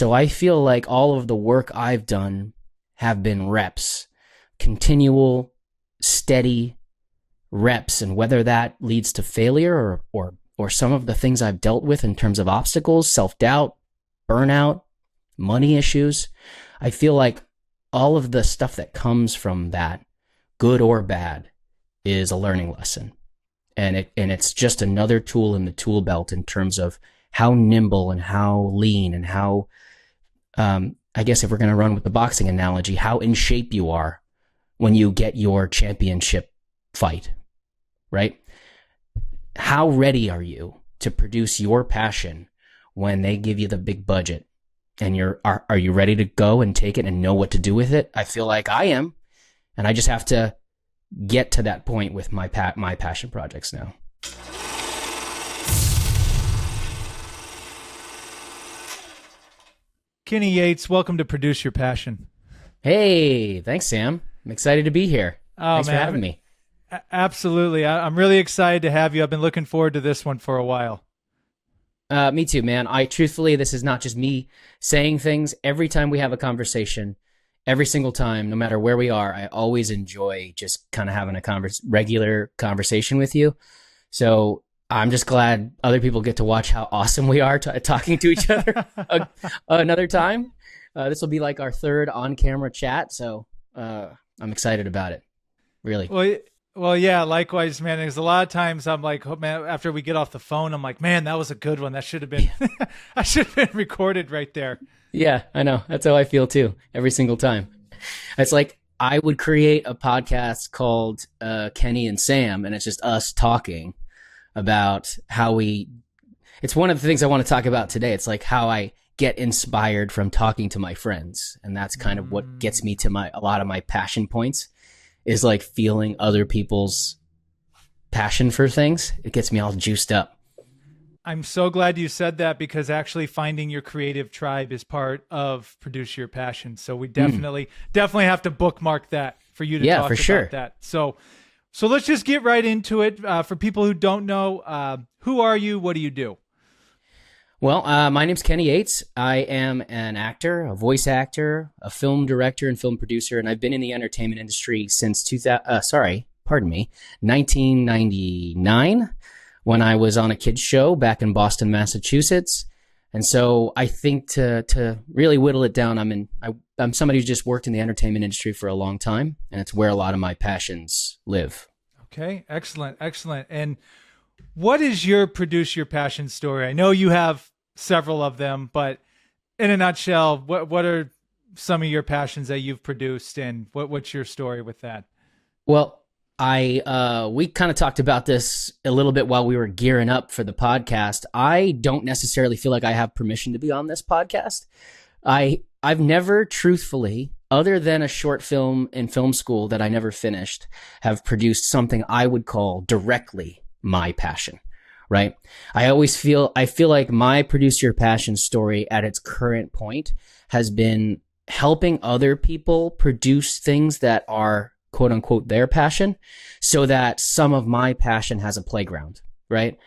So I feel like all of the work I've done have been reps, continual, steady reps. And whether that leads to failure or some of the things I've dealt with in terms of obstacles, self-doubt, burnout, money issues, I feel like all of the stuff that comes from that, good or bad, is a learning lesson. And it's just another tool in the tool belt in terms of how nimble and how lean and how, I guess if we're going to run with the boxing analogy, how in shape you are when you get your championship fight, right? How ready are you to produce your passion when they give you the big budget? And are you ready to go and take it and know what to do with it? I feel like I am, and I just have to get to that point with my passion projects now. Kenny Yates, welcome to Produce Your Passion. Hey, thanks, Sam. I'm excited to be here. Thanks for having me. Absolutely. I'm really excited to have you. I've been looking forward to this one for a while. Me too, man. Truthfully, this is not just me saying things. Every time we have a conversation, every single time, no matter where we are, I always enjoy just kind of having a regular conversation with you. So I'm just glad other people get to watch how awesome we are talking to each other another time. This will be like our third on-camera chat, so I'm excited about it. Really. Well, yeah, likewise, man. There's a lot of times I'm like, oh, man, after we get off the phone, I'm like, man, that was a good one. That should have been, I should have been recorded right there. Yeah, I know. That's how I feel too, every single time. It's like I would create a podcast called Kenny and Sam, and it's just us talking about how it's one of the things I want to talk about today. It's like how I get inspired from talking to my friends. And that's kind of what gets me to a lot of my passion points, is like feeling other people's passion for things. It gets me all juiced up. I'm so glad you said that, because actually finding your creative tribe is part of Produce Your Passion. So we definitely have to bookmark that for you to talk about that. So let's just get right into it. For people who don't know, who are you? What do you do? Well, my name's Kenny Yates. I am an actor, a voice actor, a film director and film producer, and I've been in the entertainment industry since 1999, when I was on a kids show back in Boston, Massachusetts. And so I think to really whittle it down, I'm somebody who's just worked in the entertainment industry for a long time, and it's where a lot of my passions live. Okay, excellent. And what is your Produce Your Passion story? I know you have several of them, but in a nutshell, what are some of your passions that you've produced, and what's your story with that? Well, we kind of talked about this a little bit while we were gearing up for the podcast. I don't necessarily feel like I have permission to be on this podcast. I've never truthfully, other than a short film in film school that I never finished, have produced something I would call directly my passion, right? I feel like my Produce Your Passion story at its current point has been helping other people produce things that are quote unquote their passion, so that some of my passion has a playground, right?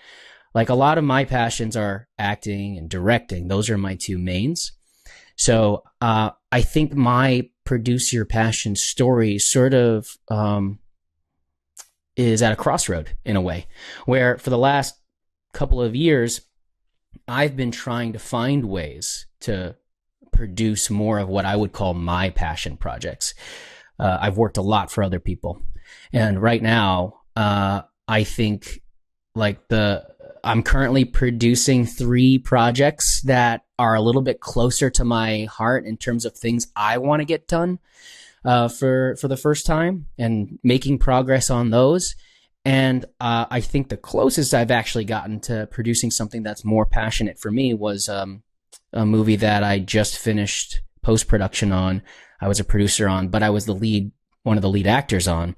Like a lot of my passions are acting and directing. Those are my two mains. So I think my Produce Your Passion story sort of is at a crossroad in a way, where for the last couple of years, I've been trying to find ways to produce more of what I would call my passion projects. I've worked a lot for other people. And right now, I think I'm currently producing 3 projects that are a little bit closer to my heart in terms of things I want to get done for the first time, and making progress on those. And I think the closest I've actually gotten to producing something that's more passionate for me was a movie that I just finished post-production on. I was a producer on, but I was one of the lead actors on,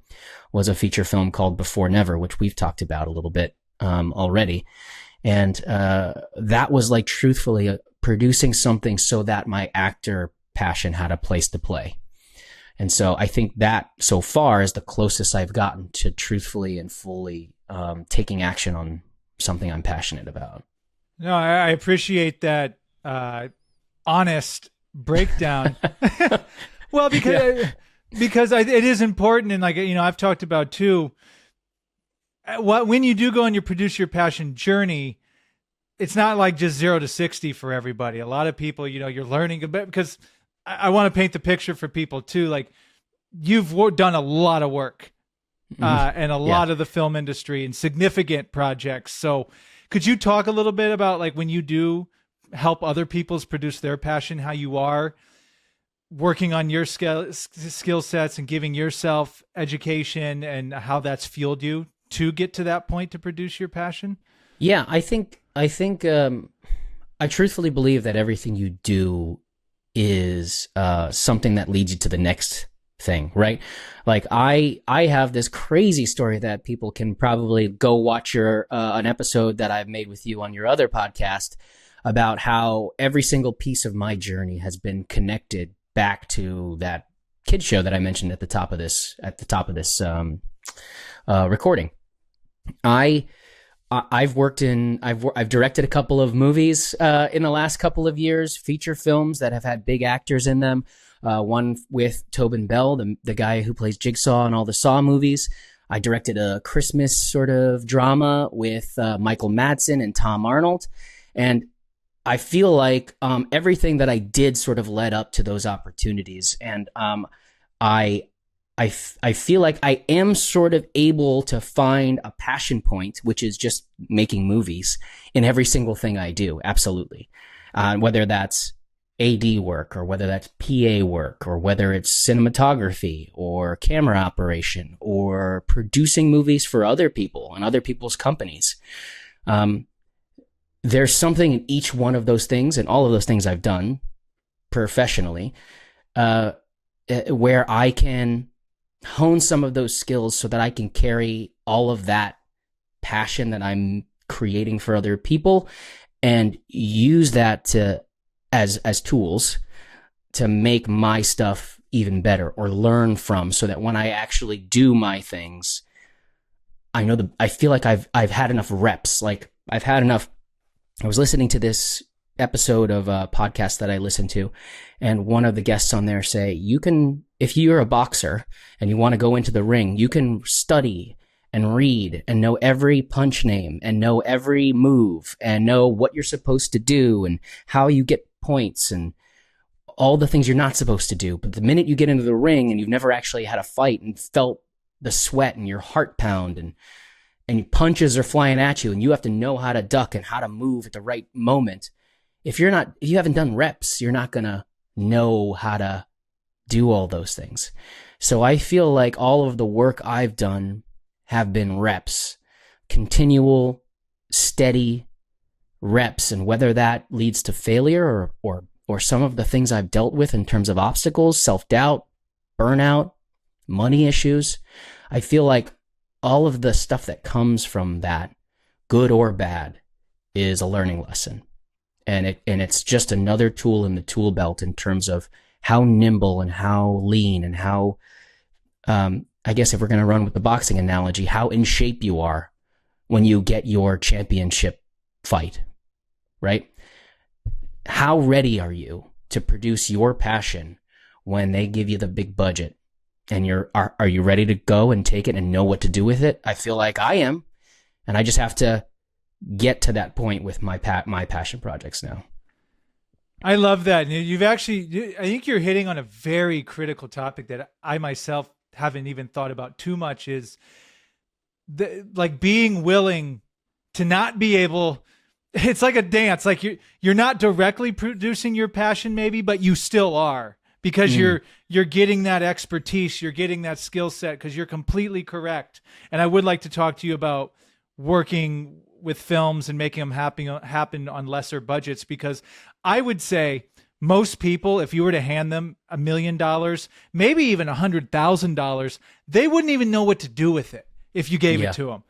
was a feature film called Before Never, which we've talked about a little bit already. And that was like truthfully producing something so that my actor passion had a place to play. And so I think that so far is the closest I've gotten to truthfully and fully taking action on something I'm passionate about. No, I appreciate that honest breakdown. Well, because it is important. And like, I've talked about too, when you do go on your produce your passion journey, it's not like just 0 to 60 for everybody. A lot of people, you're learning a bit, because I want to paint the picture for people too. Like, you've done a lot of work and a lot of the film industry and significant projects. So could you talk a little bit about, like, when you do help other people's produce their passion, how you are working on your skill sets and giving yourself education, and how that's fueled you to get to that point to produce your passion? Yeah, I think I truthfully believe that everything you do is something that leads you to the next thing, right? Like, I have this crazy story that people can probably go watch an episode that I've made with you on your other podcast, about how every single piece of my journey has been connected back to that kids show that I mentioned at the top of this recording. I've directed a couple of movies in the last couple of years, feature films that have had big actors in them. One with Tobin Bell, the guy who plays Jigsaw in all the Saw movies. I directed a Christmas sort of drama with Michael Madsen and Tom Arnold. And I feel like everything that I did sort of led up to those opportunities. And I feel like I am sort of able to find a passion point, which is just making movies, in every single thing I do. Absolutely. Whether that's AD work, or whether that's PA work, or whether it's cinematography or camera operation, or producing movies for other people and other people's companies. There's something in each one of those things, and all of those things I've done professionally, where I can hone some of those skills so that I can carry all of that passion that I'm creating for other people, and use that as tools to make my stuff even better, or learn from, so that when I actually do my things, I feel like I've had enough reps. Like, I've had enough. I was listening to this episode of a podcast that I listened to, and one of the guests on there say, if you're a boxer and you want to go into the ring, you can study and read and know every punch name and know every move and know what you're supposed to do and how you get points and all the things you're not supposed to do. But the minute you get into the ring and you've never actually had a fight and felt the sweat and your heart pound, and punches are flying at you, and you have to know how to duck and how to move at the right moment. If you haven't done reps, you're not going to know how to do all those things. So I feel like all of the work I've done have been reps, continual, steady reps. And whether that leads to failure or some of the things I've dealt with in terms of obstacles, self-doubt, burnout, money issues, I feel like all of the stuff that comes from that, good or bad, is a learning lesson. And it's just another tool in the tool belt in terms of how nimble and how lean and how, I guess if we're going to run with the boxing analogy, how in shape you are when you get your championship fight, right? How ready are you to produce your passion when they give you the big budget? And are you ready to go and take it and know what to do with it? I feel like I am, and I just have to get to that point with my passion projects now. I love that. I think you're hitting on a very critical topic that I myself haven't even thought about too much, is like being willing to not be able. It's like a dance. Like you're not directly producing your passion maybe, but you still are. Because you're getting that expertise, you're getting that skill set, because you're completely correct. And I would like to talk to you about working with films and making them happen on lesser budgets, because I would say most people, if you were to hand them $1 million, maybe even $100,000, they wouldn't even know what to do with it if you gave it to them.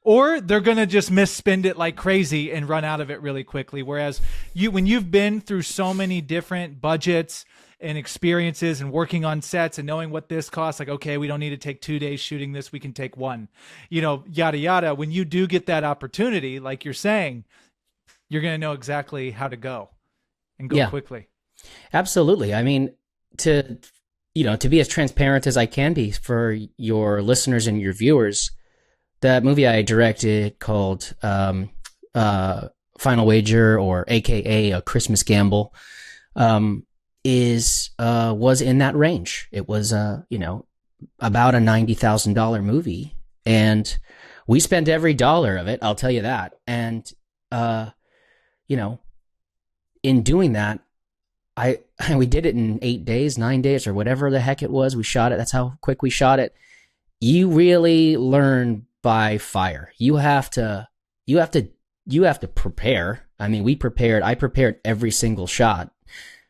Or they're going to just misspend it like crazy and run out of it really quickly. Whereas when you've been through so many different budgets and experiences and working on sets and knowing what this costs, like, okay, we don't need to take 2 days shooting this, we can take one, yada, yada. When you do get that opportunity, like you're saying, you're going to know exactly how to go and go quickly. Absolutely. I mean, to be as transparent as I can be for your listeners and your viewers, that movie I directed called Final Wager, or AKA A Christmas Gamble, was in that range. It was about a $90,000 movie, and we spent every dollar of it, I'll tell you that. And in doing that, we did it in 8 days, 9 days, or whatever the heck it was. We shot it. That's how quick we shot it. You really learn by fire. You have to prepare. I mean, I prepared every single shot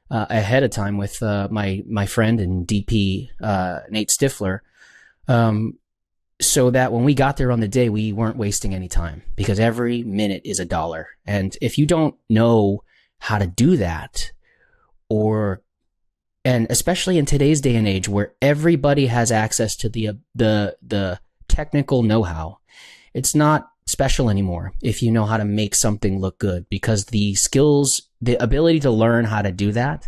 ahead of time with my friend and DP, Nate Stifler, so that when we got there on the day, we weren't wasting any time, because every minute is $1. And if you don't know how to do that, and especially in today's day and age where everybody has access to the technical know-how, it's not special anymore if you know how to make something look good, because the skills, the ability to learn how to do that,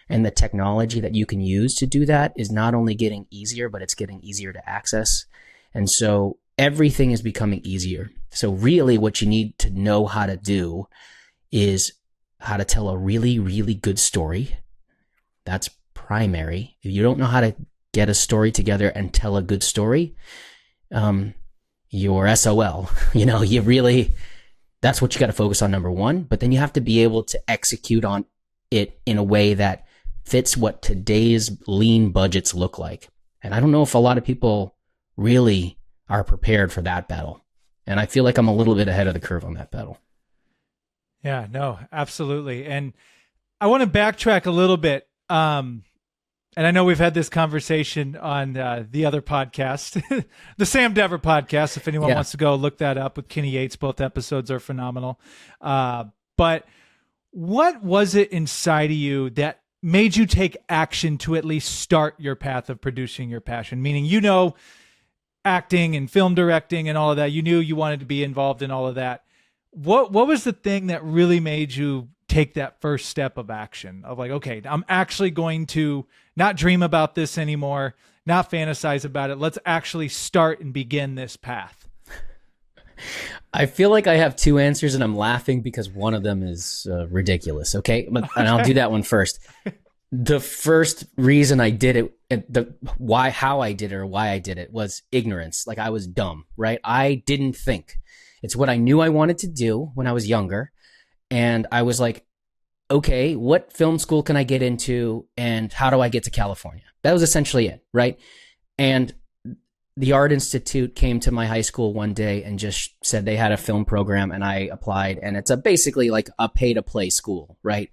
and the technology that you can use to do that is not only getting easier, but it's getting easier to access. And so everything is becoming easier. So really what you need to know how to do is how to tell a really, really good story. That's primary. If you don't know how to get a story together and tell a good story, you're SOL. That's what you got to focus on, number one. But then you have to be able to execute on it in a way that fits what today's lean budgets look like. And I don't know if a lot of people really are prepared for that battle. And I feel like I'm a little bit ahead of the curve on that battle. Yeah, no, absolutely. And I want to backtrack a little bit. And I know we've had this conversation on the other podcast, the Sam Dever podcast. If anyone wants to go look that up with Kenny Yates, both episodes are phenomenal. But what was it inside of you that made you take action to at least start your path of producing your passion? Meaning, acting and film directing and all of that. You knew you wanted to be involved in all of that. What was the thing that really made you take that first step of action of like, okay, I'm actually going to not dream about this anymore, not fantasize about it. Let's actually start and begin this path? I feel like I have two answers, and I'm laughing because one of them is ridiculous. Okay. And I'll do that one first. The first reason I did it, how I did it was ignorance. Like, I was dumb, right? I didn't think. It's what I knew I wanted to do when I was younger. And I was like, okay, what film school can I get into, and how do I get to California? That was essentially it, right? And the Art Institute came to my high school one day and just said they had a film program, and I applied. And it's basically like a pay-to-play school, right?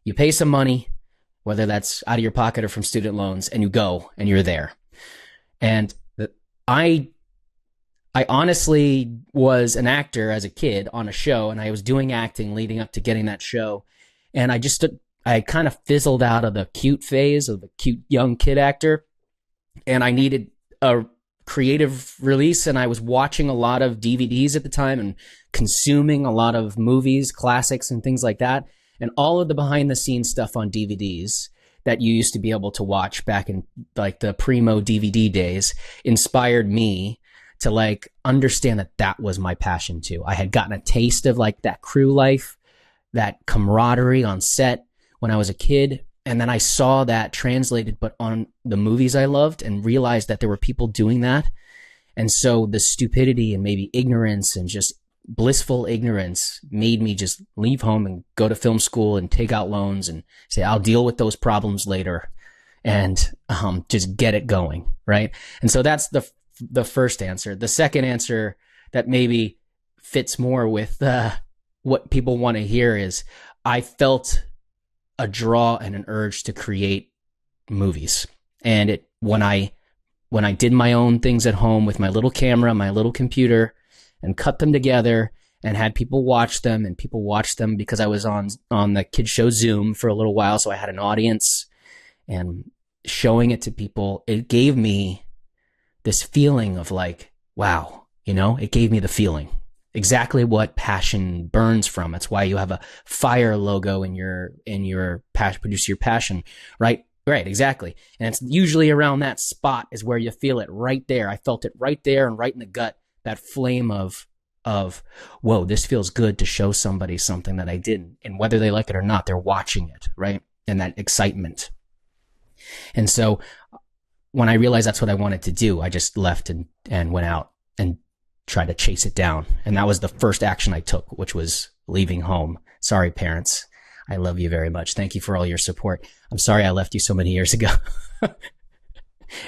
You pay some money, whether that's out of your pocket or from student loans, and you go and you're there. And I honestly was an actor as a kid on a show, and I was doing acting leading up to getting that show. And I kind of fizzled out of the cute phase of the cute young kid actor, and I needed a creative release. And I was watching a lot of DVDs at the time and consuming a lot of movies, classics, and things like that. And all of the behind the scenes stuff on DVDs that you used to be able to watch back in like the primo DVD days inspired me to like understand that was my passion too. I had gotten a taste of like that crew life, that camaraderie on set when I was a kid. And then I saw that translated, but on the movies I loved, and realized that there were people doing that. And so the stupidity and maybe ignorance and just blissful ignorance made me just leave home and go to film school and take out loans and say, I'll deal with those problems later, and just get it going. Right. And so that's the first answer. The second answer that maybe fits more with what people want to hear is I felt a draw and an urge to create movies. And when I did my own things at home with my little camera, my little computer, and cut them together and had people watch them, and people watched them because I was on the kid show Zoom for a little while. So I had an audience, and showing it to people, it gave me this feeling of like, wow, it gave me the feeling. exactly what passion burns from. That's why you have a fire logo in your produce your passion, right? Right, exactly. And it's usually around that spot is where you feel it right there. I felt it right there and right in the gut, that flame of, whoa, this feels good to show somebody something that I didn't. And whether they like it or not, they're watching it, right? And that excitement. And so when I realized that's what I wanted to do, I just left and went out and tried to chase it down. And that was the first action I took, which was leaving home. Sorry, parents. I love you very much. Thank you for all your support. I'm sorry I left you so many years ago.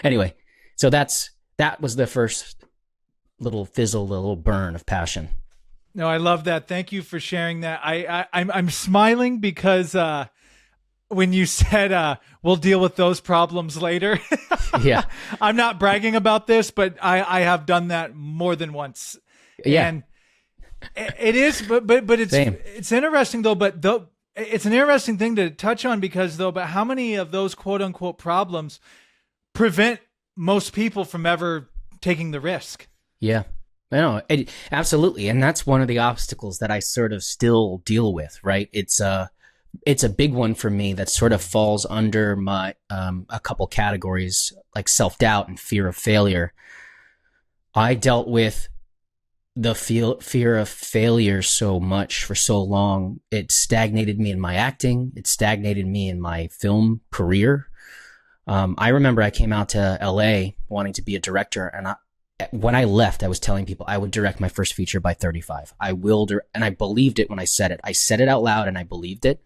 Anyway, so that was the first little fizzle, the little burn of passion. No, I love that. Thank you for sharing that. I'm smiling because when you said we'll deal with those problems later. Yeah. I'm not bragging about this, but I have done that more than once. Yeah. And it is, but it's interesting though, it's an interesting thing to touch on but how many of those quote unquote problems prevent most people from ever taking the risk? Yeah, no, absolutely. And that's one of the obstacles that I sort of still deal with, right? It's a big one for me that sort of falls under my, a couple categories like self-doubt and fear of failure. I dealt with the fear of failure so much for so long. It stagnated me in my acting. It stagnated me in my film career. I remember I came out to LA wanting to be a director, and when I left, I was telling people I would direct my first feature by 35. I will, and I believed it when I said it. I said it out loud and I believed it.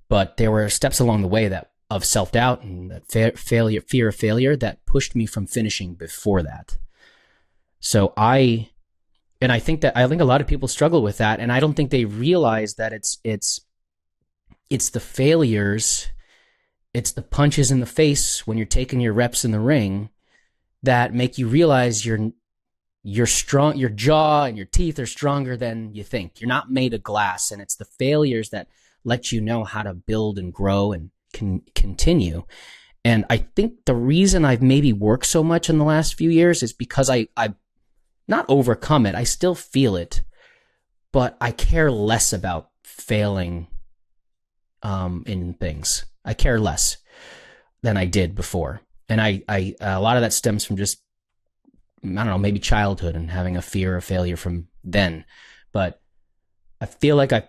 But there were steps along the way of self-doubt and that fear of failure that pushed me from finishing before that. So I think a lot of people struggle with that, and I don't think they realize that it's the failures, it's the punches in the face when you're taking your reps in the ring that make you realize you're strong, your jaw and your teeth are stronger than you think. You're not made of glass, and it's the failures that let you know how to build and grow and continue. And I think the reason I've maybe worked so much in the last few years is because I not overcome it. I still feel it, but I care less about failing in things. I care less than I did before. And I a lot of that stems from just, I don't know, maybe childhood and having a fear of failure from then. But I feel like I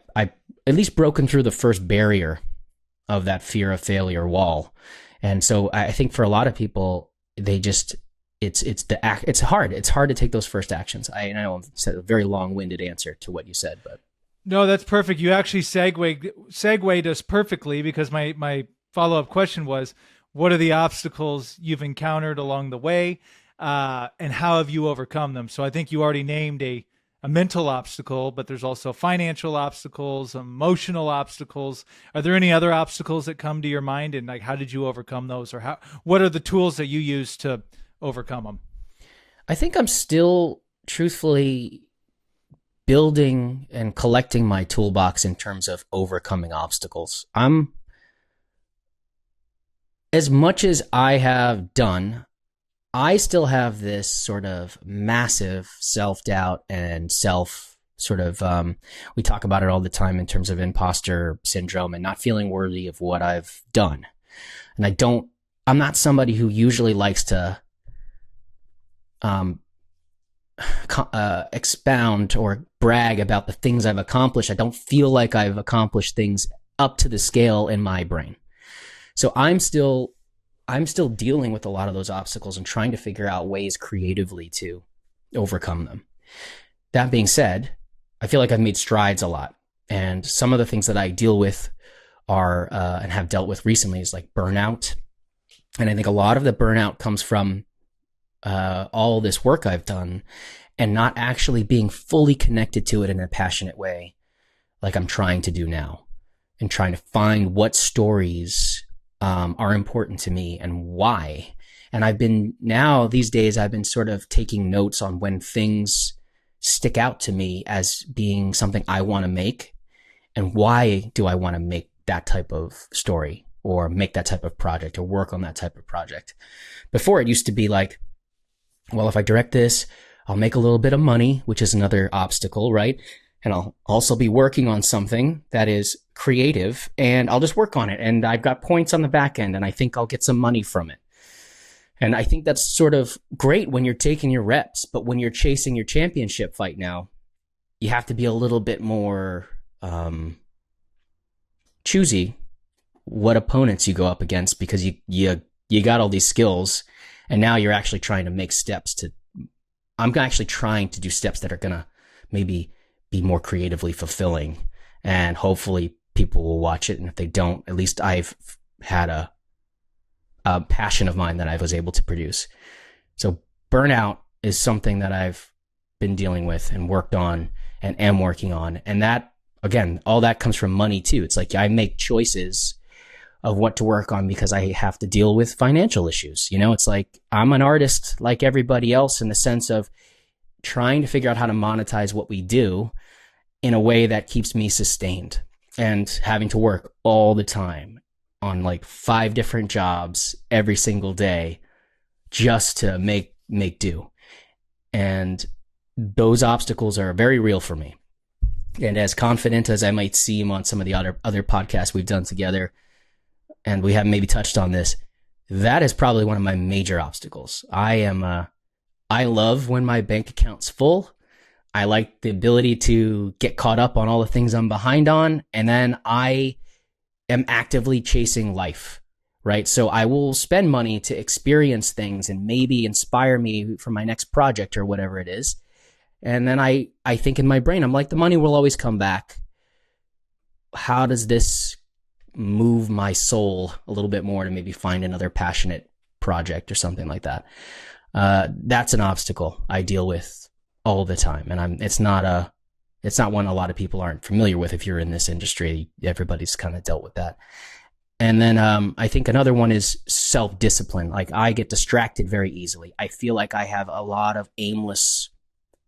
at least broken through the first barrier of that fear of failure wall. And so I think for a lot of people, they just, it's hard. It's hard to take those first actions. I know it's a very long-winded answer to what you said, but. No, that's perfect. You actually segued us perfectly, because my follow-up question was, what are the obstacles you've encountered along the way, and how have you overcome them? So I think you already named a mental obstacle, but there's also financial obstacles, emotional obstacles. Are there any other obstacles that come to your mind, and like, how did you overcome those, or what are the tools that you use to overcome them? I think I'm still truthfully building and collecting my toolbox in terms of overcoming obstacles. As much as I have done, I still have this sort of massive self-doubt and we talk about it all the time in terms of imposter syndrome and not feeling worthy of what I've done. And I'm not somebody who usually likes to expound or brag about the things I've accomplished. I don't feel like I've accomplished things up to the scale in my brain. So I'm still dealing with a lot of those obstacles and trying to figure out ways creatively to overcome them. That being said, I feel like I've made strides a lot. And some of the things that I deal with are, and have dealt with recently, is like burnout. And I think a lot of the burnout comes from all this work I've done and not actually being fully connected to it in a passionate way, like I'm trying to do now, and trying to find what stories are important to me and why. And these days, I've been sort of taking notes on when things stick out to me as being something I want to make, and why do I want to make that type of story or make that type of project or work on that type of project. Before, it used to be like, well, if I direct this, I'll make a little bit of money, which is another obstacle, right? And I'll also be working on something that is creative, and I'll just work on it. And I've got points on the back end, and I think I'll get some money from it. And I think that's sort of great when you're taking your reps, but when you're chasing your championship fight now, you have to be a little bit more choosy what opponents you go up against, because you got all these skills, and now you're actually trying to make steps to. I'm actually trying to do steps that are gonna maybe be more creatively fulfilling, and hopefully people will watch it. And if they don't, at least I've had a passion of mine that I was able to produce. So burnout is something that I've been dealing with and worked on and am working on. And that, again, all that comes from money too. It's like I make choices of what to work on because I have to deal with financial issues. You know, it's like I'm an artist like everybody else in the sense of trying to figure out how to monetize what we do in a way that keeps me sustained, and having to work all the time on like 5 different jobs every single day just to make do. And those obstacles are very real for me. And as confident as I might seem on some of the other podcasts we've done together, and we have maybe touched on this, that is probably one of my major obstacles. I love when my bank account's full. I like the ability to get caught up on all the things I'm behind on. And then I am actively chasing life, right? So I will spend money to experience things and maybe inspire me for my next project or whatever it is. And then I think in my brain, I'm like, the money will always come back. How does this move my soul a little bit more to maybe find another passionate project or something like that? That's an obstacle I deal with all the time. And it's not one a lot of people aren't familiar with. If you're in this industry, everybody's kind of dealt with that. And then I think another one is self-discipline. Like I get distracted very easily. I feel like I have a lot of aimless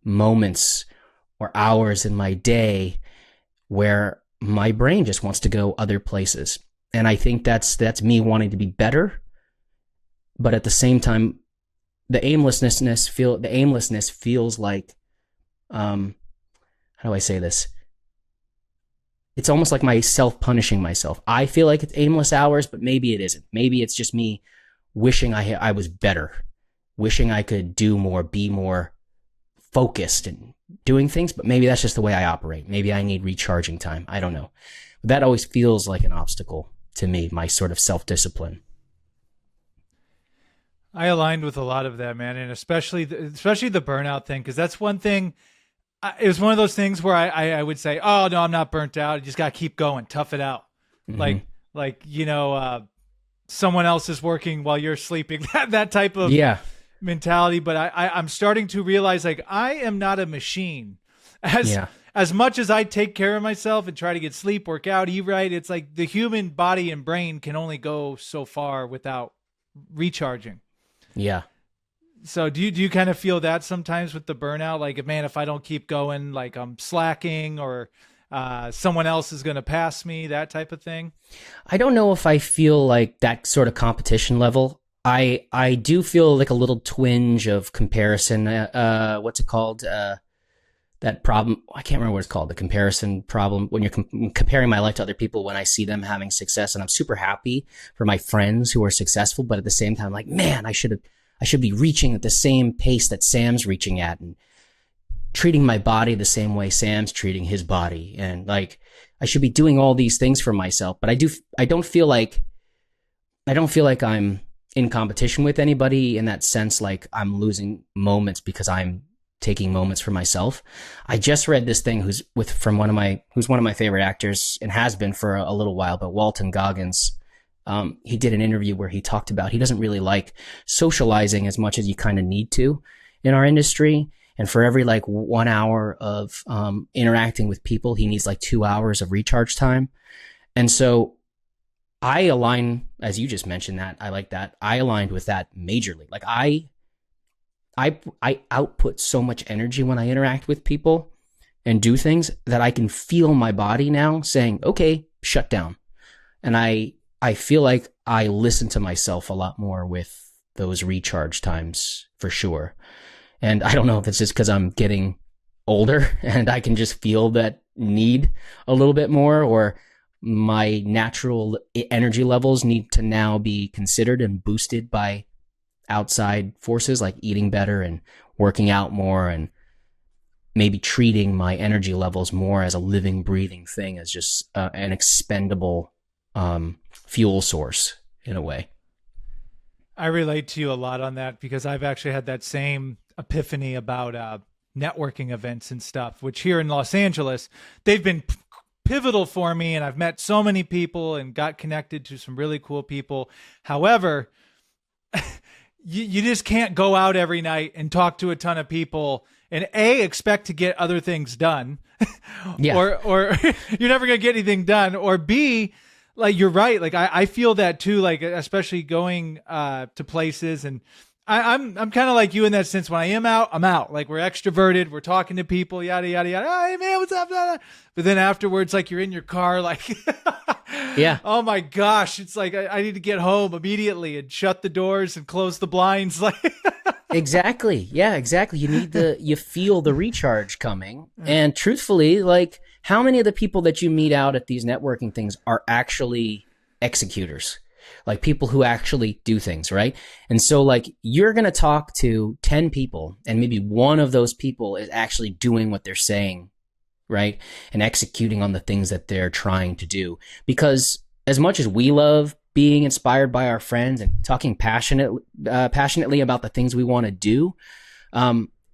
moments or hours in my day where my brain just wants to go other places. And I think that's me wanting to be better. But at the same time, the aimlessness feels like, how do I say this? It's almost like my self-punishing myself. I feel like it's aimless hours, but maybe it isn't. Maybe it's just me wishing I was better, wishing I could do more, be more focused and doing things, but maybe that's just the way I operate. Maybe I need recharging time. I don't know. But that always feels like an obstacle to me, my sort of self-discipline. I aligned with a lot of that, man, and especially the burnout thing, because that's one thing. It was one of those things where I would say, "Oh no, I'm not burnt out. You just got to keep going, tough it out." Mm-hmm. Like someone else is working while you're sleeping. that type of mentality. But I'm starting to realize, like, I am not a machine. As much as I take care of myself and try to get sleep, work out, eat right, it's like the human body and brain can only go so far without recharging. Yeah. So do you kind of feel that sometimes with the burnout? Like, man, if I don't keep going, like I'm slacking, or someone else is going to pass me, that type of thing? I don't know if I feel like that sort of competition level. I do feel like a little twinge of comparison. What's it called? That problem. I can't remember what it's called. The comparison problem. When you're comparing my life to other people, when I see them having success, and I'm super happy for my friends who are successful, but at the same time, I'm like, man, I should be reaching at the same pace that Sam's reaching at, and treating my body the same way Sam's treating his body. And like, I should be doing all these things for myself, but I don't feel like I'm in competition with anybody in that sense. Like I'm losing moments because I'm taking moments for myself. I just read this thing who's one of my favorite actors and has been for a little while, but Walton Goggins. He did an interview where he talked about he doesn't really like socializing as much as you kind of need to in our industry. And for every like 1 hour of interacting with people, he needs like 2 hours of recharge time. And so I align, as you just mentioned, that I like that. I aligned with that majorly. Like I output so much energy when I interact with people and do things that I can feel my body now saying, okay, shut down. And I feel like I listen to myself a lot more with those recharge times for sure. And I don't know if it's just because I'm getting older and I can just feel that need a little bit more, or my natural energy levels need to now be considered and boosted by outside forces like eating better and working out more, and maybe treating my energy levels more as a living, breathing thing, as just an expendable fuel source in a way. I relate to you a lot on that, because I've actually had that same epiphany about networking events and stuff, which here in Los Angeles, they've been pivotal for me, and I've met so many people and got connected to some really cool people. However, you just can't go out every night and talk to a ton of people and expect to get other things done. Yeah. or you're never going to get anything done. Or B, like, you're right. Like, I feel that too, like, especially going to places. And I'm kind of like you in that sense. When I am out, I'm out. Like, we're extroverted. We're talking to people, yada, yada, yada. Hey, man, what's up? But then afterwards, like, you're in your car, like, yeah. Oh my gosh. It's like, I need to get home immediately and shut the doors and close the blinds. Like, Exactly. Yeah, exactly. You feel the recharge coming. And truthfully, like, how many of the people that you meet out at these networking things are actually executors? Like, people who actually do things, right? And so, like, you're going to talk to 10 people, and maybe one of those people is actually doing what they're saying, right? And executing on the things that they're trying to do. Because as much as we love being inspired by our friends and talking passionately about the things we want to do,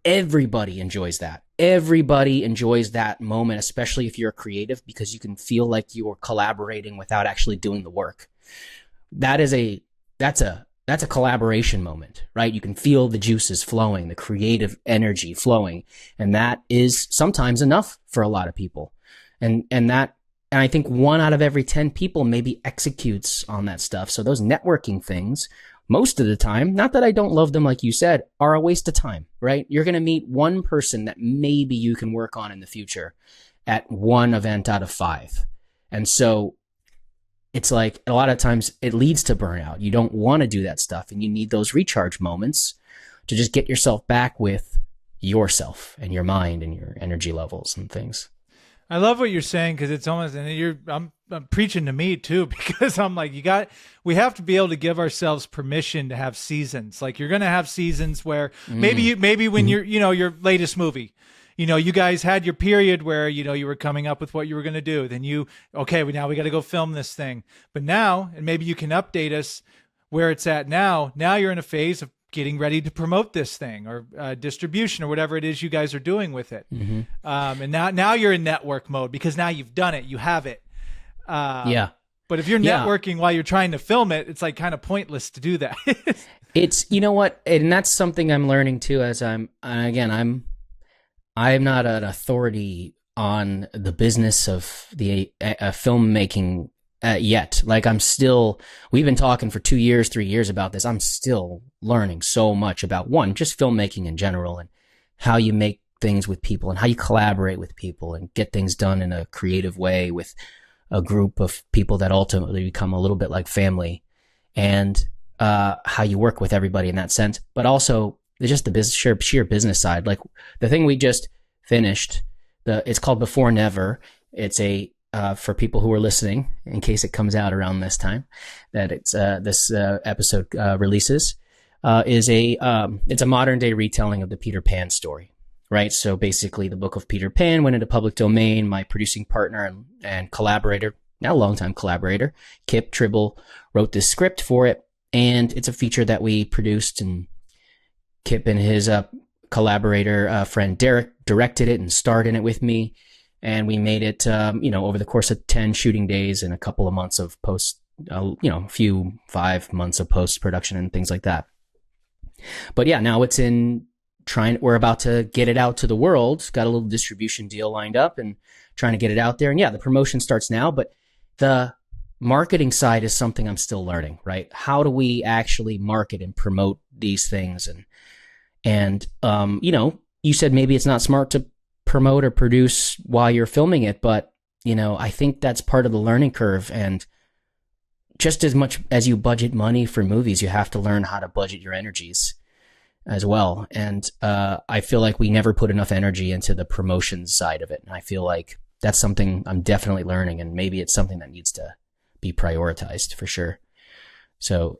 everybody enjoys that. Everybody enjoys that moment, especially if you're creative, because you can feel like you're collaborating without actually doing the work. That's a collaboration moment, right? You can feel the juices flowing, the creative energy flowing, and that is sometimes enough for a lot of people. And I think 1 out of every 10 people maybe executes on that stuff. So those networking things, most of the time, not that I don't love them, like you said, are a waste of time, right? You're going to meet one person that maybe you can work on in the future at one event out of 5. And so it's like, a lot of times it leads to burnout. You don't want to do that stuff, and you need those recharge moments to just get yourself back with yourself and your mind and your energy levels and things. I love what you're saying, because it's almost, and I'm preaching to me too, because I'm like, we have to be able to give ourselves permission to have seasons. Like, you're going to have seasons where maybe when you're, your latest movie, you guys had your period where, you were coming up with what you were going to do. Then now we got to go film this thing. But now, and maybe you can update us where it's at now. Now you're in a phase of getting ready to promote this thing, or distribution, or whatever it is you guys are doing with it. Mm-hmm. And now you're in network mode, because now you've done it, you have it. Yeah. But if you're networking while you're trying to film it, it's like kind of pointless to do that. It's, you know what? And that's something I'm learning too, as I'm not an authority on the business of the filmmaking yet. Like, we've been talking for 2 years, 3 years about this. I'm still learning so much about, one, just filmmaking in general, and how you make things with people, and how you collaborate with people and get things done in a creative way with a group of people that ultimately become a little bit like family, and how you work with everybody in that sense. But also just the sheer business side. Like, the thing we just finished, it's called Before Never. It's for people who are listening, in case it comes out around this time that this episode releases, it's a modern day retelling of the Peter Pan story, right? So basically, the book of Peter Pan went into public domain. My producing partner and collaborator, now longtime collaborator, Kip Tribble, wrote this script for it, and it's a feature that we produced, and Kip and his collaborator friend Derek directed it and starred in it with me. And we made it, over the course of 10 shooting days and a couple of months of post, 5 months of post-production and things like that. But yeah, now it's we're about to get it out to the world. Got a little distribution deal lined up and trying to get it out there. And yeah, the promotion starts now, but the marketing side is something I'm still learning, right? How do we actually market and promote these things? And you said maybe it's not smart to promote or produce while you're filming it, but I think that's part of the learning curve. And just as much as you budget money for movies, you have to learn how to budget your energies. as well. And I feel like we never put enough energy into the promotion side of it. And I feel like that's something I'm definitely learning, and maybe it's something that needs to be prioritized for sure. So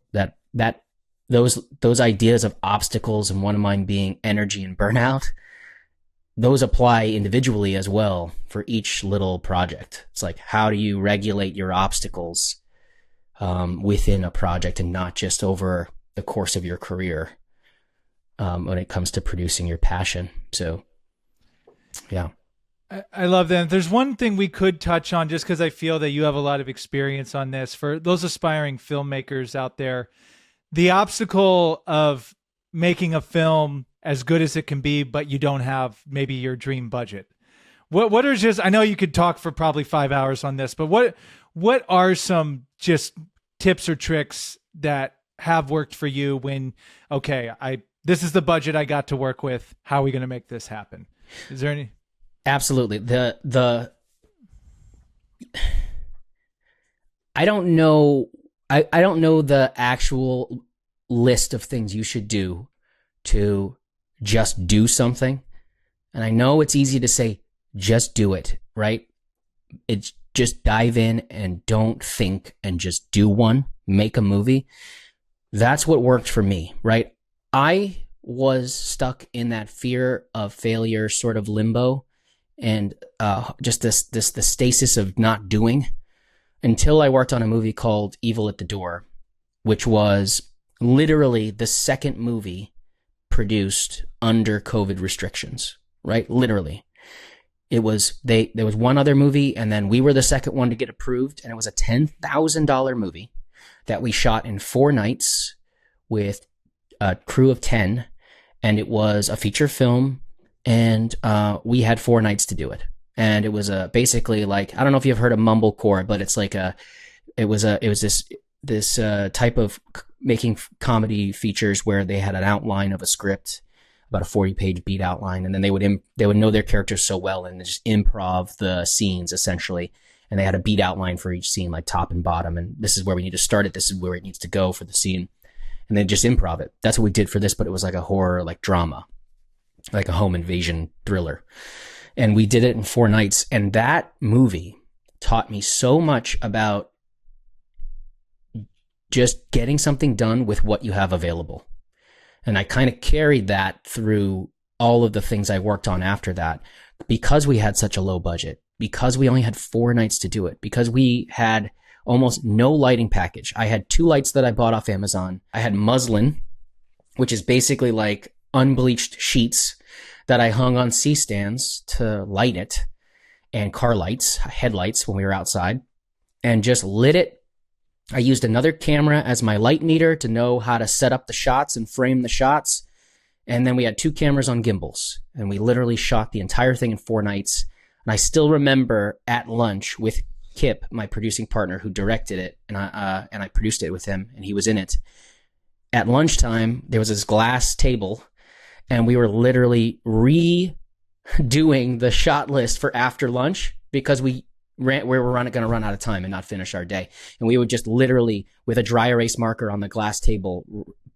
those ideas of obstacles, and one of mine being energy and burnout, those apply individually as well for each little project. It's like, how do you regulate your obstacles within a project and not just over the course of your career when it comes to producing your passion. So, yeah. I love that. There's one thing we could touch on, just because I feel that you have a lot of experience on this, for those aspiring filmmakers out there. The obstacle of making a film as good as it can be, but you don't have maybe your dream budget. What are just, I know you could talk for probably 5 hours on this, but what are some just tips or tricks that have worked for you when, okay, this is the budget I got to work with. How are we going to make this happen? Is there any? Absolutely. I don't know the actual list of things you should do to just do something. And I know it's easy to say, just do it, right? It's just dive in and don't think and just do one, make a movie. That's what worked for me, right? I was stuck in that fear of failure sort of limbo, and just the stasis of not doing, until I worked on a movie called Evil at the Door, which was literally the second movie produced under COVID restrictions, right? Literally. There was one other movie, and then we were the second one to get approved, and it was a $10,000 movie that we shot in 4 nights with a crew of 10, and it was a feature film, and we had 4 nights to do it. And it was basically like, I don't know if you've heard of mumblecore, but it's like it was this type of making comedy features where they had an outline of a script, about a 40-page beat outline, and then they would know their characters so well and just improv the scenes essentially. And they had a beat outline for each scene, like top and bottom, and this is where we need to start it, this is where it needs to go for the scene, and then just improv it. That's what we did for this, but it was like a horror, like drama, like a home invasion thriller. And we did it in 4 nights, and that movie taught me so much about just getting something done with what you have available. And I kind of carried that through all of the things I worked on after that, because we had such a low budget, because we only had 4 nights to do it, because we had almost no lighting package. I had 2 lights that I bought off Amazon. I had muslin, which is basically like unbleached sheets that I hung on C-stands to light it, and car lights, headlights when we were outside, and just lit it. I used another camera as my light meter to know how to set up the shots and frame the shots. And then we had 2 cameras on gimbals, and we literally shot the entire thing in 4 nights. And I still remember at lunch with Kip, my producing partner who directed it, and I produced it with him, and he was in it. At lunchtime, there was this glass table, and we were literally redoing the shot list for after lunch, because we were going to run out of time and not finish our day. And we would just literally, with a dry erase marker on the glass table,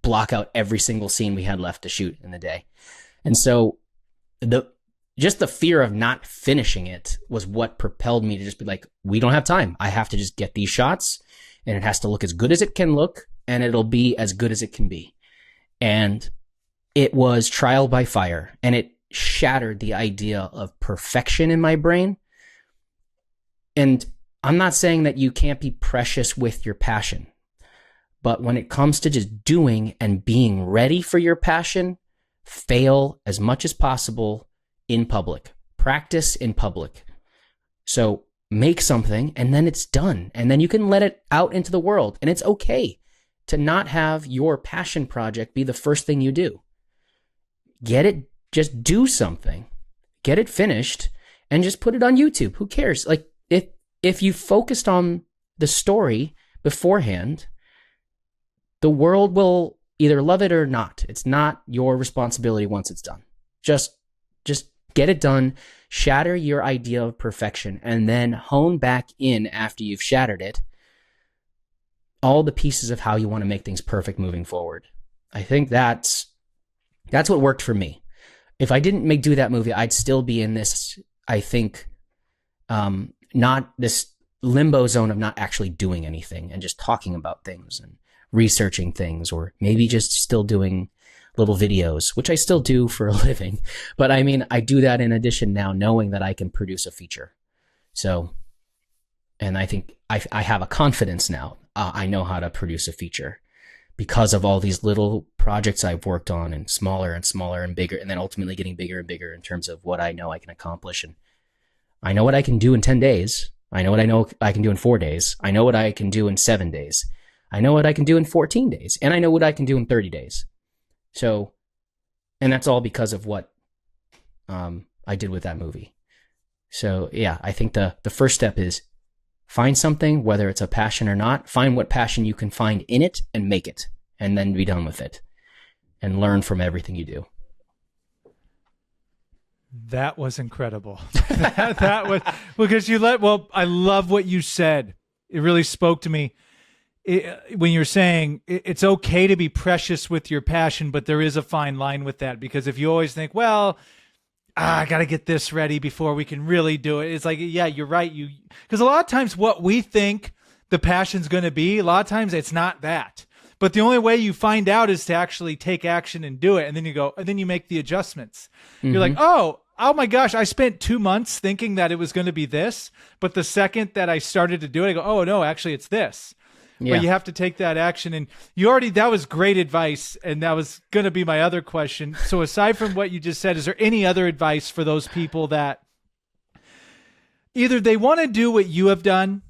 block out every single scene we had left to shoot in the day. And so just the fear of not finishing it was what propelled me to just be like, we don't have time. I have to just get these shots, and it has to look as good as it can look, and it'll be as good as it can be. And it was trial by fire, and it shattered the idea of perfection in my brain. And I'm not saying that you can't be precious with your passion, but when it comes to just doing and being ready for your passion, fail as much as possible in public. Practice in public. So make something, and then it's done. And then you can let it out into the world. And it's okay to not have your passion project be the first thing you do. Get it, just do something. Get it finished, and just put it on YouTube. Who cares? Like, if you focused on the story beforehand, the world will either love it or not. It's not your responsibility once it's done. Just get it done, shatter your idea of perfection, and then hone back in after you've shattered it all the pieces of how you want to make things perfect moving forward. I think that's That's what worked for me. If I didn't do that movie, I'd still be in this, I think, not this limbo zone of not actually doing anything and just talking about things and researching things, or maybe just still doing little videos, which I still do for a living. But I mean, I do that in addition now, knowing that I can produce a feature. So, and I think I have a confidence now. I know how to produce a feature because of all these little projects I've worked on, and smaller and bigger, and then ultimately getting bigger and bigger in terms of what I know I can accomplish. And I know what I can do in 10 days. I know what I can do in 4 days. I know what I can do in 7 days. I know what I can do in 14 days. And I know what I can do in 30 days. So, and that's all because of what I did with that movie. So yeah, I think the first step is find something, whether it's a passion or not, find what passion you can find in it and make it, and then be done with it and learn from everything you do. That was incredible. that was, because I love what you said. It really spoke to me. When you're saying it's okay to be precious with your passion, but there is a fine line with that, because if you always think, well, I got to get this ready before we can really do it. It's like, yeah, you're right. Because a lot of times what we think the passion's going to be, a lot of times it's not that. But the only way you find out is to actually take action and do it. And then you make the adjustments. Mm-hmm. You're like, oh my gosh, I spent 2 months thinking that it was going to be this. But the second that I started to do it, I go, oh no, actually it's this. Yeah. But you have to take that action. And that was great advice. And that was going to be my other question. So aside from what you just said, is there any other advice for those people that either they want to do what you have done,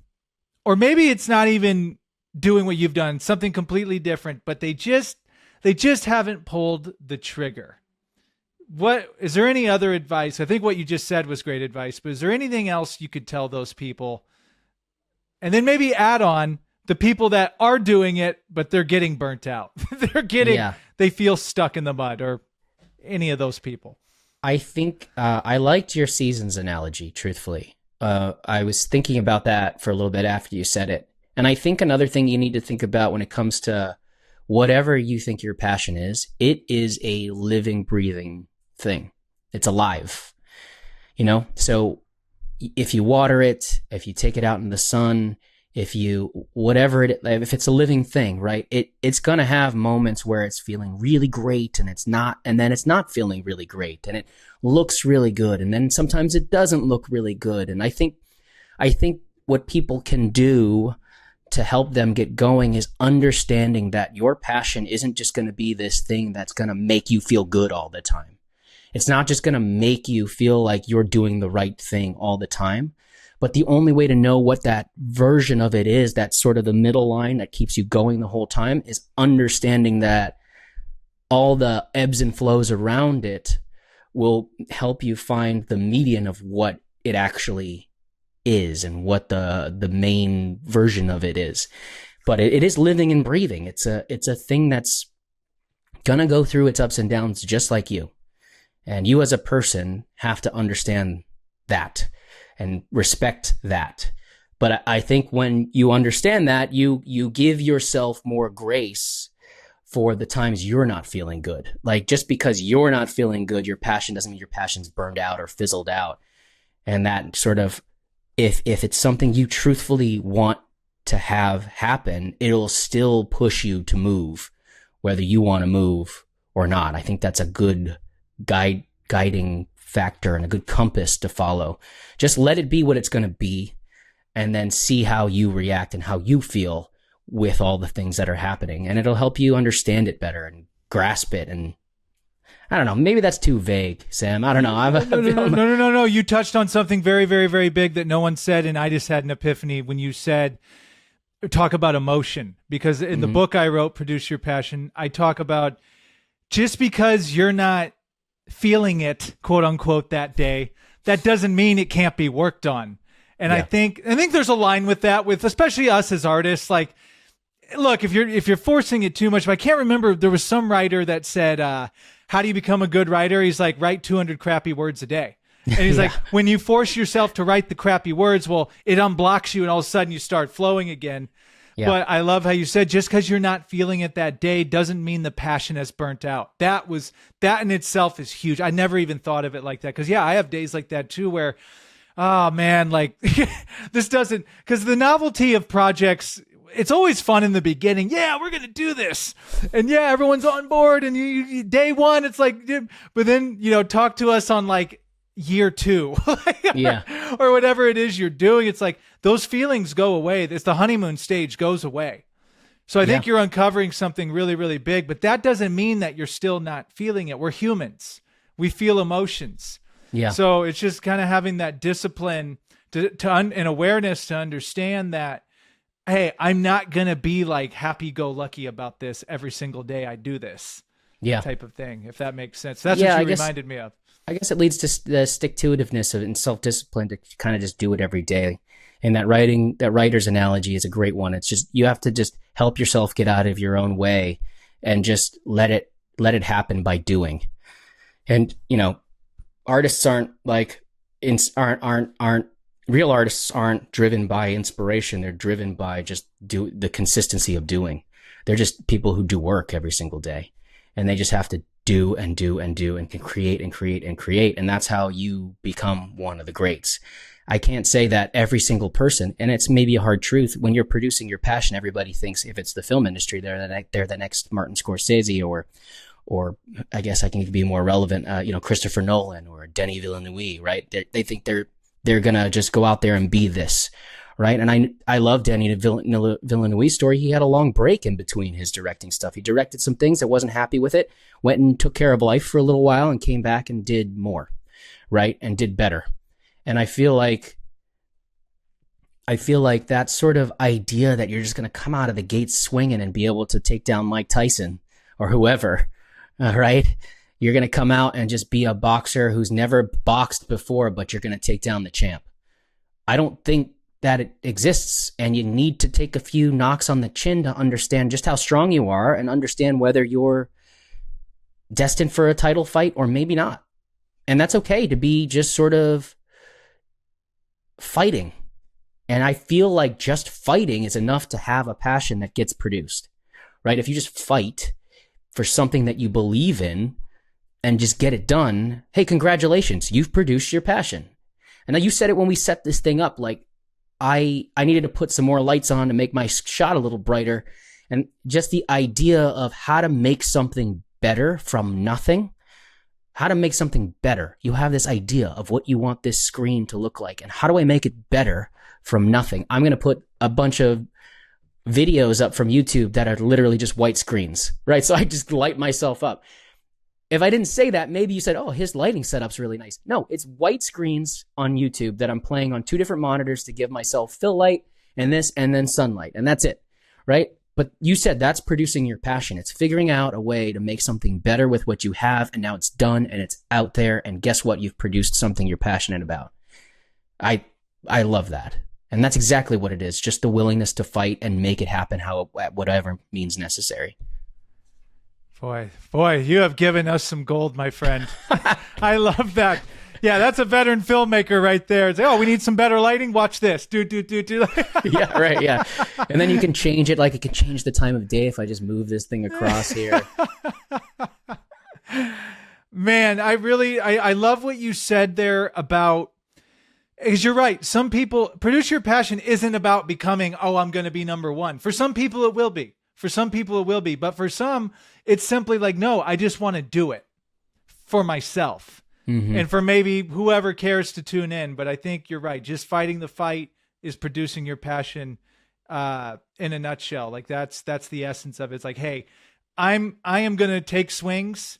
or maybe it's not even doing what you've done, something completely different, but they just haven't pulled the trigger? What is there any other advice? I think what you just said was great advice, but is there anything else you could tell those people? And then maybe add on the people that are doing it, but they're getting burnt out. They feel stuck in the mud, or any of those people. I think I liked your seasons analogy, truthfully. I was thinking about that for a little bit after you said it. And I think another thing you need to think about when it comes to whatever you think your passion is, it is a living, breathing thing. It's alive, So if you water it, if you take it out in the sun, if it's a living thing, right? It's going to have moments where it's feeling really great and then it's not feeling really great, and it looks really good. And then sometimes it doesn't look really good. And I think what people can do to help them get going is understanding that your passion isn't just going to be this thing that's going to make you feel good all the time. It's not just going to make you feel like you're doing the right thing all the time. But the only way to know what that version of it is, that's sort of the middle line that keeps you going the whole time, is understanding that all the ebbs and flows around it will help you find the median of what it actually is and what the main version of it is. But it is living and breathing. It's a thing that's gonna go through its ups and downs just like you. And you as a person have to understand that and respect that. But I think when you understand that, you give yourself more grace for the times you're not feeling good. Like, just because you're not feeling good, your passion doesn't mean your passion's burned out or fizzled out. And that sort of, if it's something you truthfully want to have happen, it'll still push you to move, whether you want to move or not. I think that's a good guiding factor and a good compass to follow. Just let it be what it's going to be, and then see how you react and how you feel with all the things that are happening. And it'll help you understand it better and grasp it. And I don't know, maybe that's too vague, Sam. I don't know. No. You touched on something very, very, very big that no one said. And I just had an epiphany when you said, talk about emotion, because in the book I wrote, Produce Your Passion, I talk about just because you're not feeling it, quote unquote, that day, that doesn't mean it can't be worked on. And I think there's a line with that, with especially us as artists. Like, look, if you're forcing it too much, but I can't remember, there was some writer that said, how do you become a good writer? He's like, write 200 crappy words a day. And he's like, when you force yourself to write the crappy words, well, it unblocks you and all of a sudden you start flowing again. But I love how you said, just because you're not feeling it that day doesn't mean the passion has burnt out. That in itself is huge. I never even thought of it like that. Cause I have days like that too, where, oh man, like this doesn't, cause the novelty of projects, it's always fun in the beginning. Yeah, we're going to do this. And everyone's on board. And you day one, it's like, but then, talk to us on like year 2 or whatever it is you're doing. It's like those feelings go away. It's the honeymoon stage goes away. So I think you're uncovering something really, really big, but that doesn't mean that you're still not feeling it. We're humans. We feel emotions. Yeah. So it's just kind of having that discipline and awareness to understand that, hey, I'm not going to be like happy-go-lucky about this every single day I do this type of thing, if that makes sense. That's what you reminded me of. I guess it leads to the stick-to-itiveness and self-discipline to kind of just do it every day. And that writer's analogy is a great one. It's just, you have to just help yourself get out of your own way and just let it happen by doing. And, artists aren't real artists aren't driven by inspiration. They're driven by just the consistency of doing. They're just people who do work every single day, and they just have to do and do and do and can create and create and create. And that's how you become one of the greats. I can't say that every single person, and it's maybe a hard truth. When you're producing your passion, everybody thinks if it's the film industry, they're the next Martin Scorsese or I guess I can be more relevant, Christopher Nolan or Denis Villeneuve, right? They think they're going to just go out there and be this, right? And I love Denis Villeneuve's story. He had a long break in between his directing stuff. He directed some things that wasn't happy with it, went and took care of life for a little while and came back and did more, right? And did better. And I feel like that sort of idea that you're just going to come out of the gates swinging and be able to take down Mike Tyson or whoever, right? You're going to come out and just be a boxer who's never boxed before, but you're going to take down the champ. I don't think that it exists, and you need to take a few knocks on the chin to understand just how strong you are and understand whether you're destined for a title fight or maybe not. And that's okay to be just sort of fighting. And I feel like just fighting is enough to have a passion that gets produced, right? If you just fight for something that you believe in and just get it done, hey, congratulations, you've produced your passion. And now you said it when we set this thing up, like I needed to put some more lights on to make my shot a little brighter. And just the idea of how to make something better from nothing, how to make something better. You have this idea of what you want this screen to look like. And how do I make it better from nothing? I'm going to put a bunch of videos up from YouTube that are literally just white screens, right? So I just light myself up. If I didn't say that, maybe you said, oh, his lighting setup's really nice. No, it's white screens on YouTube that I'm playing on 2 different monitors to give myself fill light and this and then sunlight. And that's it, right? But you said that's producing your passion. It's figuring out a way to make something better with what you have. And now it's done and it's out there. And guess what? You've produced something you're passionate about. I love that. And that's exactly what it is. Just the willingness to fight and make it happen whatever means necessary. Boy, you have given us some gold, my friend. I love that. Yeah, that's a veteran filmmaker right there. It's like, oh, we need some better lighting. Watch this. Do. Yeah, right. Yeah. And then you can change it. Like it can change the time of day if I just move this thing across here. Man, I love what you said there about, because you're right. Some people, produce your passion isn't about becoming, oh, I'm going to be number one. For some people, it will be. But for some, it's simply like, no, I just want to do it for myself. Mm-hmm. And for maybe whoever cares to tune in. But I think you're right. Just fighting the fight is producing your passion in a nutshell. Like that's the essence of it. It's like, hey, I am going to take swings.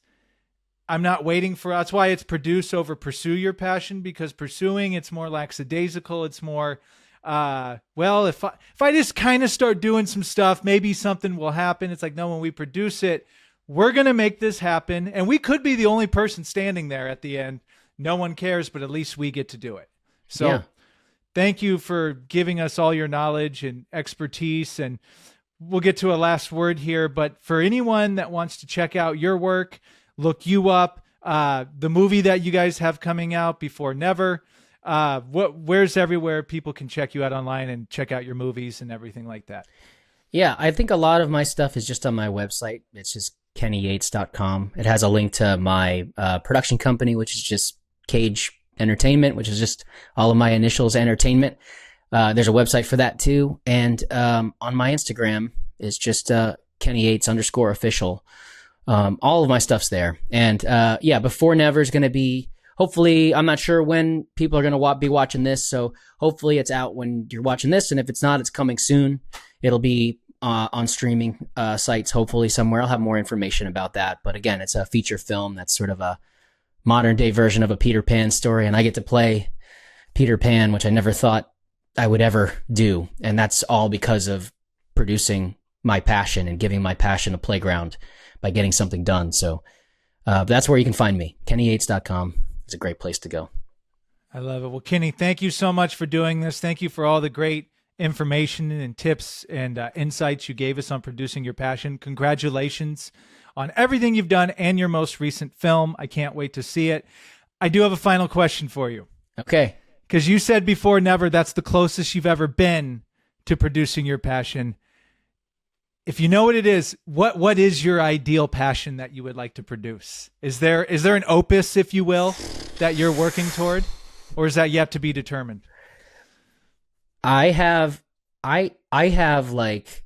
I'm not waiting for, that's why it's produce over pursue your passion, because pursuing, it's more lackadaisical. It's more, well, if I just kind of start doing some stuff, maybe something will happen. It's like, no, when we produce it, we're going to make this happen. And we could be the only person standing there at the end. No one cares, but at least we get to do it. So Thank you for giving us all your knowledge and expertise. And we'll get to a last word here, but for anyone that wants to check out your work, look you up, the movie that you guys have coming out, Before Never, where's everywhere people can check you out online and check out your movies and everything like that? Yeah, I think a lot of my stuff is just on my website. It's just kennyyates.com. It has a link to my production company, which is just Cage Entertainment, which is just all of my initials, entertainment. There's a website for that too. And on my Instagram is just Kenny Yates _official. All of my stuff's there. And yeah, Before Never is going to be, hopefully, I'm not sure when people are going to be watching this. So hopefully it's out when you're watching this. And if it's not, it's coming soon. It'll be on streaming sites, hopefully somewhere. I'll have more information about that. But again, it's a feature film that's sort of a modern day version of a Peter Pan story. And I get to play Peter Pan, which I never thought I would ever do. And that's all because of producing my passion and giving my passion a playground by getting something done. So that's where you can find me. KennyYates.com is a great place to go. I love it. Well, Kenny, thank you so much for doing this. Thank you for all the great information and tips and insights you gave us on producing your passion. Congratulations on everything you've done and your most recent film. I can't wait to see it. I do have a final question for you. Okay. Because you said Before Never, that's the closest you've ever been to producing your passion. If you know what it is, what is your ideal passion that you would like to produce? Is there an opus, if you will, that you're working toward? Or is that yet to be determined? I have like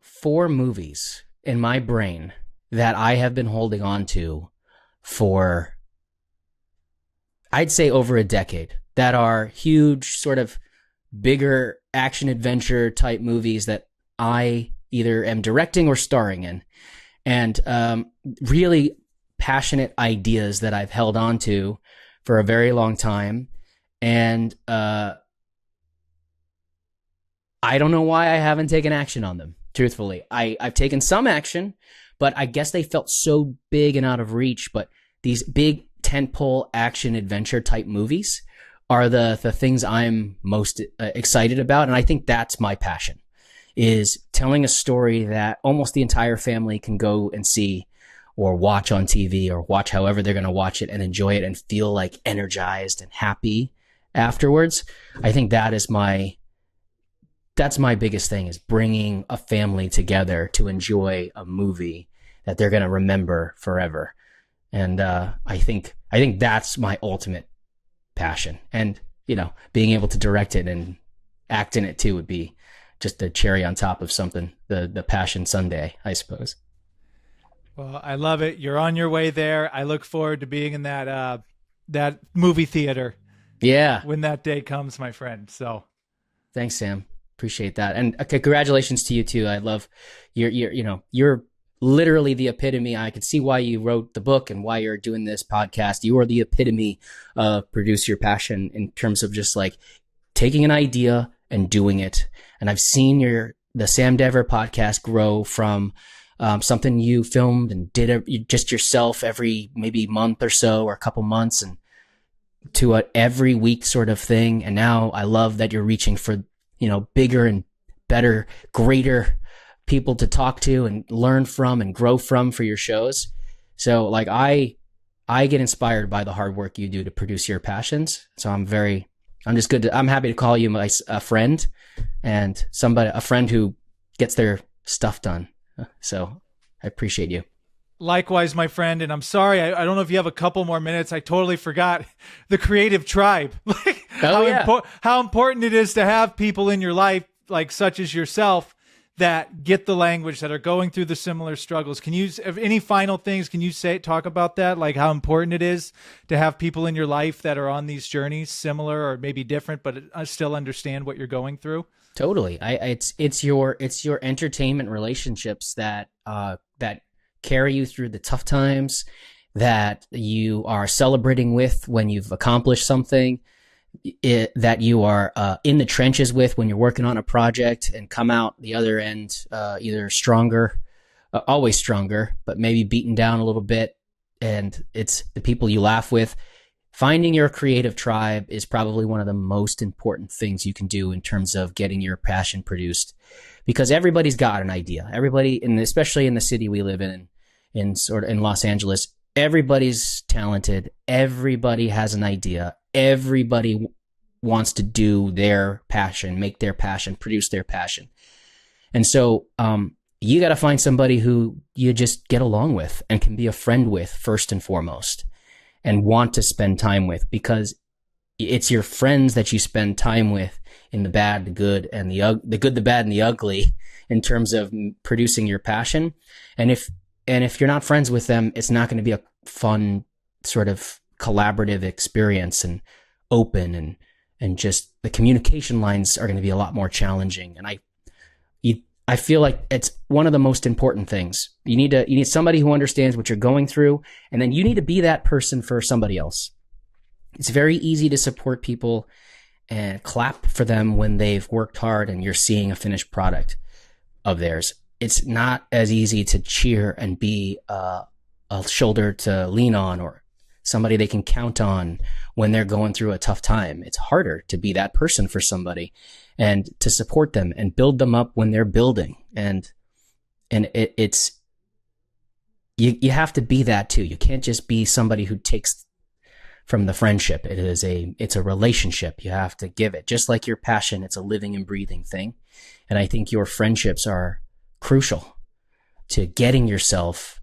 4 movies in my brain that I have been holding on to for, I'd say, over a decade, that are huge, sort of bigger action adventure type movies that I either am directing or starring in. And really passionate ideas that I've held on to for a very long time. And I don't know why I haven't taken action on them, truthfully. I've taken some action, but I guess they felt so big and out of reach. But these big tentpole action adventure type movies are the things I'm most excited about. And I think that's my passion, is telling a story that almost the entire family can go and see or watch on TV or watch however they're going to watch it and enjoy it and feel like energized and happy afterwards. I think that's my biggest thing, is bringing a family together to enjoy a movie that they're going to remember forever. And I think that's my ultimate passion. And, you know, being able to direct it and act in it too would be just the cherry on top of something, the passion sundae, I suppose. Well, I love it. You're on your way there. I look forward to being in that movie theater. Yeah. When that day comes, my friend. So thanks, Sam. Appreciate that. And congratulations to you too. I love you're literally the epitome. I could see why you wrote the book and why you're doing this podcast. You are the epitome of Produce Your Passion in terms of just like taking an idea and doing it. And I've seen the Sam Dever podcast grow from something you filmed and did just yourself every maybe month or so, or a couple months, and to a every week sort of thing. And now I love that you're reaching for, you know, bigger and better, greater people to talk to and learn from and grow from for your shows. So like I get inspired by the hard work you do to produce your passions. So I'm happy to call you a friend, and a friend who gets their stuff done. So I appreciate you. Likewise, my friend. And I'm sorry, I don't know if you have a couple more minutes. I totally forgot the creative tribe. Like how important it is to have people in your life, like such as yourself, that get the language, that are going through the similar struggles. Can you, any final things, can you talk about that? Like how important it is to have people in your life that are on these journeys, similar or maybe different, but still understand what you're going through? Totally. It's your entertainment relationships that carry you through the tough times, that you are celebrating with when you've accomplished something, that you are in the trenches with when you're working on a project and come out the other end either stronger, always stronger, but maybe beaten down a little bit. And it's the people you laugh with. Finding your creative tribe is probably one of the most important things you can do in terms of getting your passion produced, because everybody's got an idea. Everybody, and especially in the city we live in Los Angeles, everybody's talented. Everybody has an idea. Everybody wants to do their passion, make their passion, produce their passion. And so, you got to find somebody who you just get along with and can be a friend with first and foremost, and want to spend time with, because it's your friends that you spend time with in the bad, the good, and the good, the bad, and the ugly in terms of producing your passion. And if you're not friends with them, it's not going to be a fun sort of collaborative experience and open, and just the communication lines are going to be a lot more challenging. And I feel like it's one of the most important things. You need somebody who understands what you're going through, and then you need to be that person for somebody else. It's very easy to support people and clap for them when they've worked hard and you're seeing a finished product of theirs. It's not as easy to cheer and be a shoulder to lean on, or somebody they can count on when they're going through a tough time. It's harder to be that person for somebody and to support them and build them up when they're building. And it's you have to be that too. You can't just be somebody who takes from the friendship. It's a relationship. You have to give it. Just like your passion, it's a living and breathing thing. And I think your friendships are crucial to getting yourself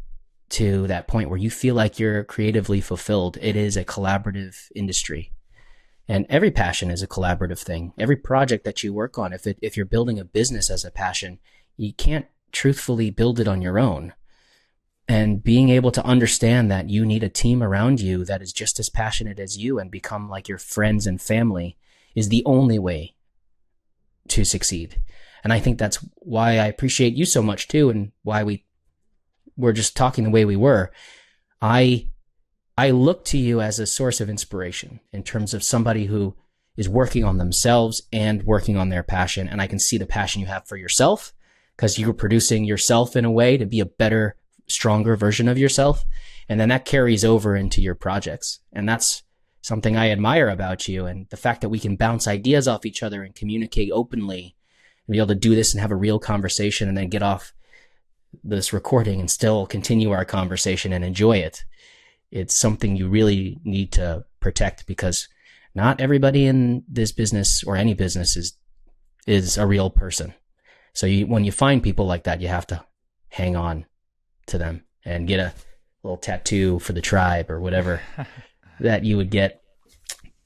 to that point where you feel like you're creatively fulfilled. It is a collaborative industry. And every passion is a collaborative thing. Every project that you work on, if you're building a business as a passion, you can't truthfully build it on your own. And being able to understand that you need a team around you that is just as passionate as you and become like your friends and family is the only way to succeed. And I think that's why I appreciate you so much too, and why we were just talking the way we were. I look to you as a source of inspiration in terms of somebody who is working on themselves and working on their passion. And I can see the passion you have for yourself, because you're producing yourself in a way to be a better, stronger version of yourself. And then that carries over into your projects. And that's something I admire about you. And the fact that we can bounce ideas off each other and communicate openly and be able to do this and have a real conversation and then get off this recording and still continue our conversation and enjoy it. It's something you really need to protect, because not everybody in this business or any business is a real person. So when you find people like that, you have to hang on to them and get a little tattoo for the tribe or whatever that you would get.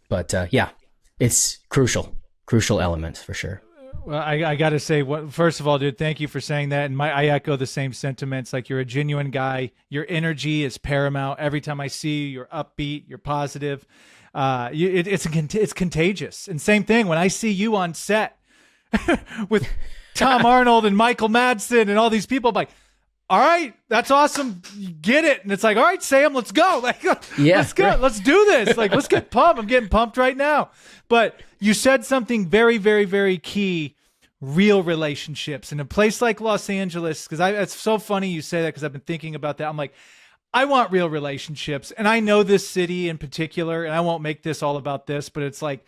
But yeah, it's crucial element for sure. Well, I got to say, first of all, dude, thank you for saying that. And I echo the same sentiments. Like, you're a genuine guy. Your energy is paramount. Every time I see you, you're upbeat, you're positive. It's contagious. And same thing when I see you on set with Tom Arnold and Michael Madsen and all these people, I'm like, all right, that's awesome. You get it. And it's like, all right, Sam, let's go. Like, yeah, let's go. Right. Let's do this. Like, let's get pumped. I'm getting pumped right now. But you said something very, very, very key: real relationships. In a place like Los Angeles, because it's so funny you say that, because I've been thinking about that. I'm like, I want real relationships. And I know this city in particular, and I won't make this all about this, but it's like,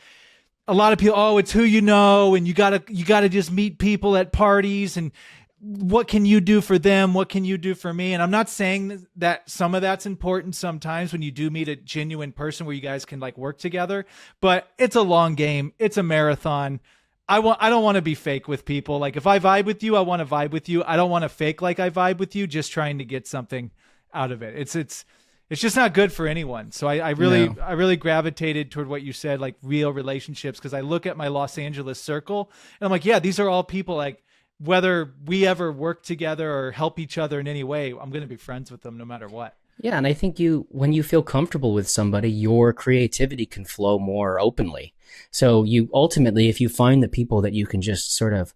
a lot of people, oh, it's who you know, and you gotta just meet people at parties, and what can you do for them? What can you do for me? And I'm not saying that some of that's important sometimes when you do meet a genuine person where you guys can like work together, but it's a long game. It's a marathon. I don't want to be fake with people. Like, if I vibe with you, I want to vibe with you. I don't want to fake like I vibe with you, just trying to get something out of it. It's just not good for anyone. So I really gravitated toward what you said, like real relationships, because I look at my Los Angeles circle and I'm like, yeah, these are all people, like, whether we ever work together or help each other in any way, I'm going to be friends with them no matter what. Yeah. And I think when you feel comfortable with somebody, your creativity can flow more openly. So you ultimately, if you find the people that you can just sort of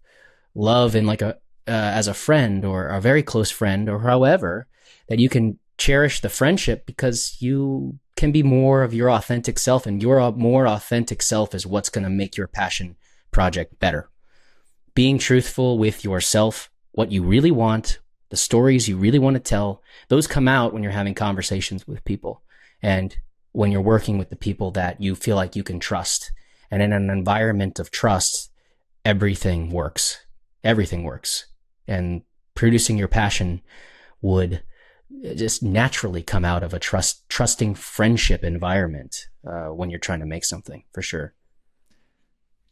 love in like as a friend or a very close friend, or however, that you can cherish the friendship because you can be more of your authentic self, and your more authentic self is what's going to make your passion project better. Being truthful with yourself, what you really want, the stories you really want to tell, those come out when you're having conversations with people and when you're working with the people that you feel like you can trust. And in an environment of trust, everything works. Everything works. And producing your passion would just naturally come out of a trusting friendship environment when you're trying to make something, for sure.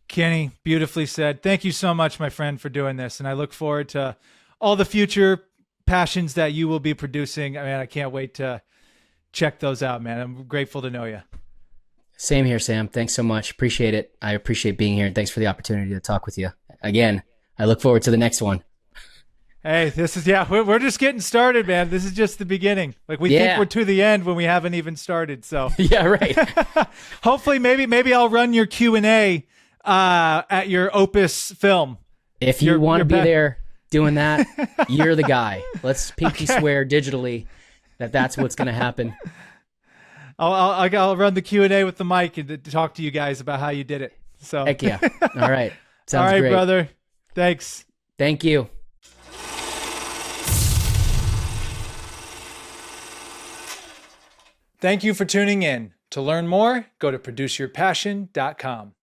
Kenny, beautifully said. Thank you so much, my friend, for doing this. And I look forward to all the future passions that you will be producing. I mean, I can't wait to check those out, man. I'm grateful to know you. Same here, Sam. Thanks so much. Appreciate it. I appreciate being here. And thanks for the opportunity to talk with you. Again, I look forward to the next one. Hey, we're just getting started, man. This is just the beginning. Like we think we're to the end when we haven't even started. So yeah, right. Hopefully, maybe I'll run your Q&A at your Opus film. If you want to be there doing that, you're the guy. Let's pinky swear digitally that's what's going to happen. I'll run the Q&A with the mic and to talk to you guys about how you did it. So heck yeah. All right. Sounds all right, great. brother. Thanks. Thank you. Thank you for tuning in. To learn more, go to produceyourpassion.com.